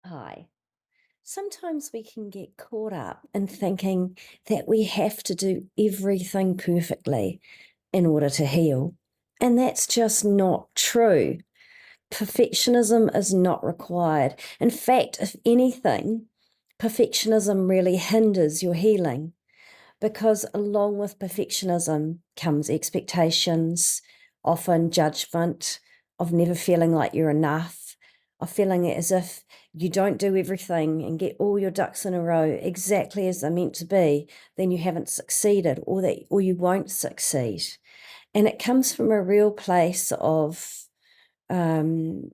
Hi. Sometimes we can get caught up in thinking that we have to do everything perfectly in order to heal. And that's just not true. Perfectionism is not required. In fact, if anything, perfectionism really hinders your healing because along with perfectionism comes expectations, often judgment, of never feeling like you're enough, of feeling as if you don't do everything and get all your ducks in a row exactly as they're meant to be, then you haven't succeeded or you won't succeed. And it comes from a real place of um,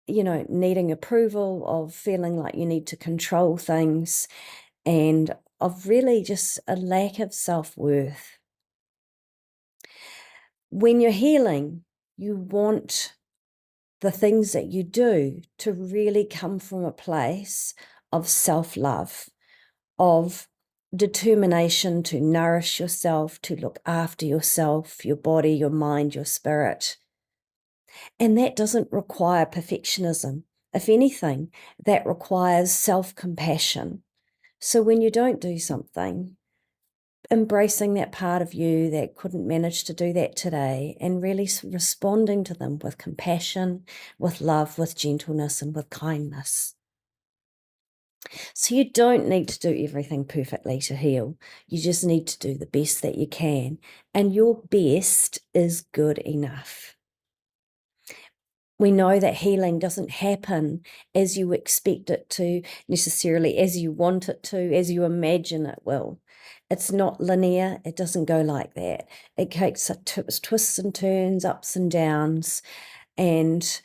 needing approval, of feeling like you need to control things, and of really just a lack of self-worth. When you're healing, you want the things that you do to really come from a place of self-love, of determination to nourish yourself, to look after yourself, your body, your mind, your spirit. And that doesn't require perfectionism. If anything, that requires self-compassion. So when you don't do something, embracing that part of you that couldn't manage to do that today and really responding to them with compassion, with love, with gentleness, and with kindness. So you don't need to do everything perfectly to heal. You just need to do the best that you can. And your best is good enough. We know that healing doesn't happen as you expect it to, necessarily as you want it to, as you imagine it will. It's not linear. It doesn't go like that. It takes twists and turns, ups and downs, and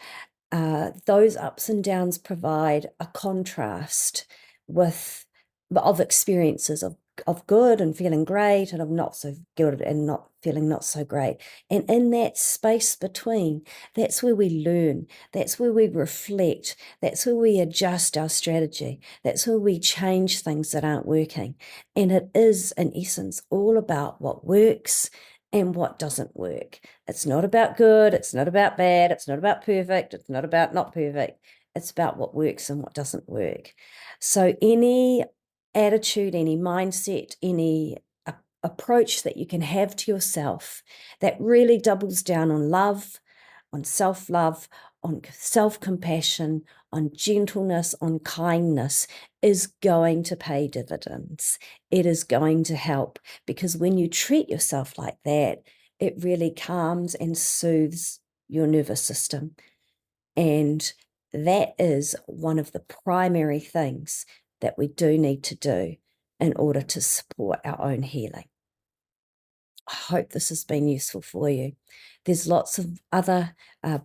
those ups and downs provide a contrast with of experiences of good and feeling great, and of not so good and not feeling not so great. And in that space between, that's where we learn, that's where we reflect, that's where we adjust our strategy, that's where we change things that aren't working. And it is, in essence, all about what works and what doesn't work. It's not about good, it's not about bad, it's not about perfect, it's not about not perfect. It's about what works and what doesn't work. So any attitude, any mindset, any approach that you can have to yourself that really doubles down on love, on self-love, on self-compassion, on gentleness, on kindness is going to pay dividends. It is going to help, because when you treat yourself like that, it really calms and soothes your nervous system. And that is one of the primary things that we do need to do in order to support our own healing. I hope this has been useful for you. There's lots of other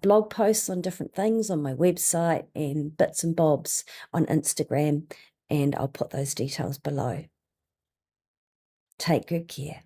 blog posts on different things on my website and bits and bobs on Instagram, and I'll put those details below. Take good care.